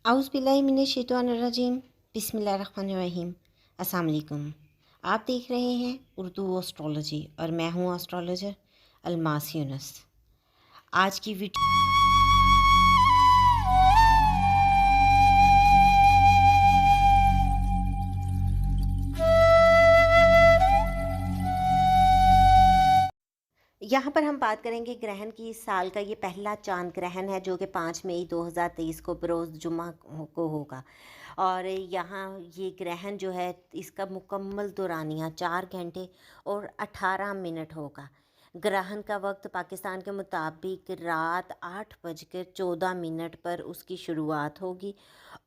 औज़ुबिल्लाहिमिनश्शैतानिर्रजीम बिस्मिल्लाहिर्रहमानिर्रहीम। अस्सलाम वालेकुम। आप देख रहे हैं उर्दू एस्ट्रोलॉजी और मैं हूँ एस्ट्रोलॉजर अलमास यूनुस। आज की वीडियो यहाँ पर हम बात करेंगे ग्रहण की। इस साल का ये पहला चांद ग्रहण है जो कि 5 मई 2023 को बरोज़ जुमा को होगा। और यहाँ ये ग्रहण जो है इसका मुकम्मल दौरानिया 4 घंटे और 18 मिनट होगा। ग्रहण का वक्त पाकिस्तान के मुताबिक रात 8:14 पर उसकी शुरुआत होगी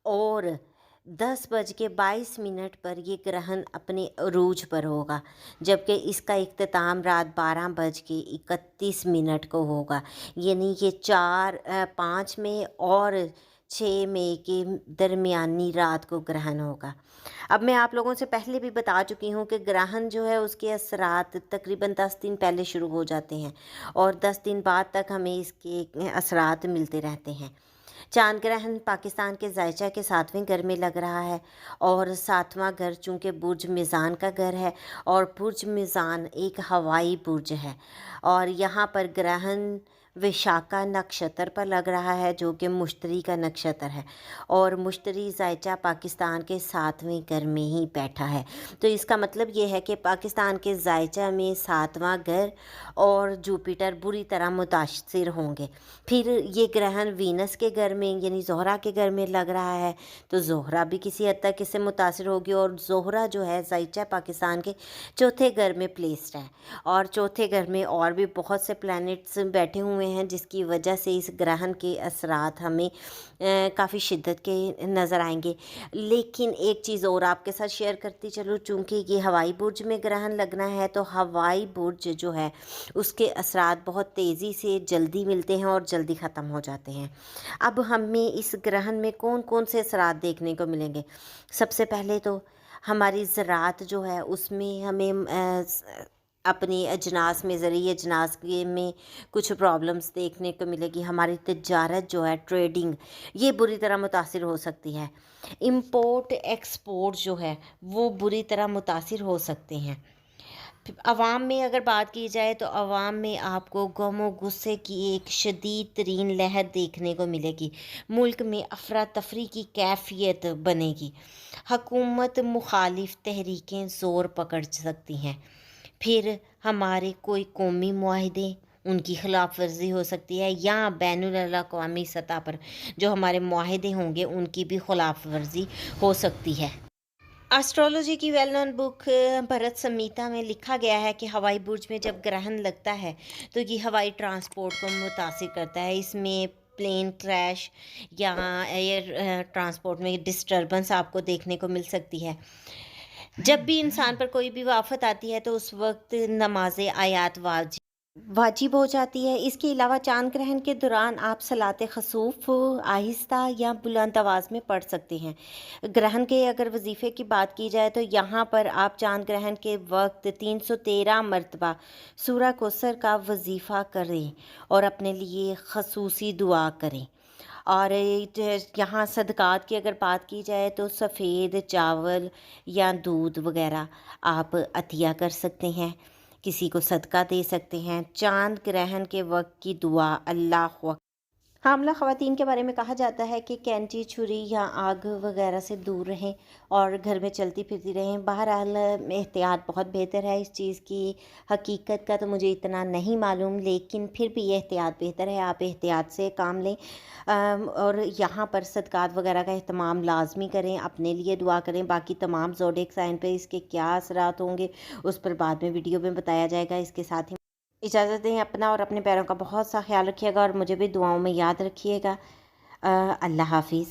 और 10:22 पर ये ग्रहण अपने अरूज पर होगा, जबकि इसका इख्तिताम रात 12:31 को होगा। यानी ये 5 मई और 6 मई के दरमियानी रात को ग्रहण होगा। अब मैं आप लोगों से पहले भी बता चुकी हूँ कि ग्रहण जो है उसके असरात तकरीबन 10 दिन पहले शुरू हो जाते हैं और 10 दिन बाद तक हमें इसके असरात मिलते रहते हैं। चांद ग्रहण पाकिस्तान के ज़ायचा के 7वें घर में लग रहा है और 7वां घर चूँकि बुर्ज मिज़ान का घर है और बुर्ज मिज़ान एक हवाई बुर्ज है और यहाँ पर ग्रहण विशाखा नक्षत्र पर लग रहा है जो कि मुश्तरी का नक्षत्र है और मुश्तरी ज़ायचा पाकिस्तान के 7वें घर में ही बैठा है। तो इसका मतलब ये है कि पाकिस्तान के ज़ायचा में 7वां घर और जुपिटर बुरी तरह मुतासिर होंगे। फिर ये ग्रहण वीनस के घर में यानी ज़ोहरा के घर में लग रहा है तो ज़ोहरा भी किसी हद तक इससे मुतासिर होगी और ज़ोहरा जो है ज़ायचा पाकिस्तान के चौथे घर में प्लेस्ड है और चौथे घर में और भी बहुत से प्लैनेट्स बैठे हुए हैं जिसकी वजह से इस ग्रहण के असरात हमें काफ़ी शिद्दत के नज़र आएंगे। लेकिन एक चीज़ और आपके साथ शेयर करती चलूँ, चूँकि ये हवाई बुर्ज में ग्रहण लगना है तो हवाई बुर्ज जो है उसके असरात बहुत तेज़ी से जल्दी मिलते हैं और जल्दी ख़त्म हो जाते हैं। अब हमें इस ग्रहण में कौन कौन से असरात देखने को मिलेंगे। सबसे पहले तो हमारी ज़राअत जो है उसमें हमें अपनी अजनास में ज़रिए अजनास के में कुछ प्रॉब्लम्स देखने को मिलेगी। हमारी तिजारत जो है ट्रेडिंग ये बुरी तरह मुतासिर हो सकती है। इंपोर्ट एक्सपोर्ट जो है वो बुरी तरह मुतासिर हो सकते हैं। अवाम में अगर बात की जाए तो अवाम में आपको गम और गुस्से की एक शदीद तरीन लहर देखने को मिलेगी। मुल्क में अफरा तफरी की कैफियत बनेगी। हकूमत मुखालिफ तहरीकें ज़ोर पकड़ सकती हैं। फिर हमारे कोई कौमी मुआहदे उनकी खिलाफ वर्जी हो सकती है या बैनुल अक़वामी सतह पर जो हमारे मुआहदे होंगे उनकी भी खिलाफ वर्जी हो सकती है। एस्ट्रोलॉजी की वेल नोन बुक भरत संहिता में लिखा गया है कि हवाई बुर्ज में जब ग्रहण लगता है तो ये हवाई ट्रांसपोर्ट को मुतासिर करता है। इसमें प्लेन क्रैश या एयर ट्रांसपोर्ट में डिस्टर्बेंस आपको देखने को मिल सकती है। जब भी इंसान पर कोई भी आफत आती है तो उस वक्त नमाज आयात वाजिब हो जाती है। इसके अलावा चांद ग्रहण के दौरान आप सलात खसूफ आहिस्ता या बुलंद आवाज़ में पढ़ सकते हैं। ग्रहण के अगर वजीफ़े की बात की जाए तो यहाँ पर आप चांद ग्रहण के वक्त 313 मरतबा सूरह कौसर का वजीफ़ा करें और अपने लिए खसूसी दुआ करें। और यहाँ सदक़ात की अगर बात की जाए तो सफ़ेद चावल या दूध वग़ैरह आप अतिया कर सकते हैं, किसी को सदका दे सकते हैं। चांद ग्रहण के वक्त की दुआ अल्लाह हामला ख़वातीन के बारे में कहा जाता है कि कैंची छुरी या आग वगैरह से दूर रहें और घर में चलती फिरती रहें। बहरहाल एहतियात बहुत बेहतर है। इस चीज़ की हकीकत का तो मुझे इतना नहीं मालूम, लेकिन फिर भी एहतियात बेहतर है। आप एहतियात से काम लें और यहाँ पर सदक़ात वगैरह का अहतमाम लाजमी करें, अपने लिए दुआ करें। बाकी तमाम ज़ोडिएक साइन पे इसके क्या असरात होंगे उस पर बाद में वीडियो में बताया जाएगा। इसके साथ ही इजाज़त दें। अपना और अपने पैरों का बहुत सा ख्याल रखिएगा और मुझे भी दुआओं में याद रखिएगा। अल्लाह हाफिज़।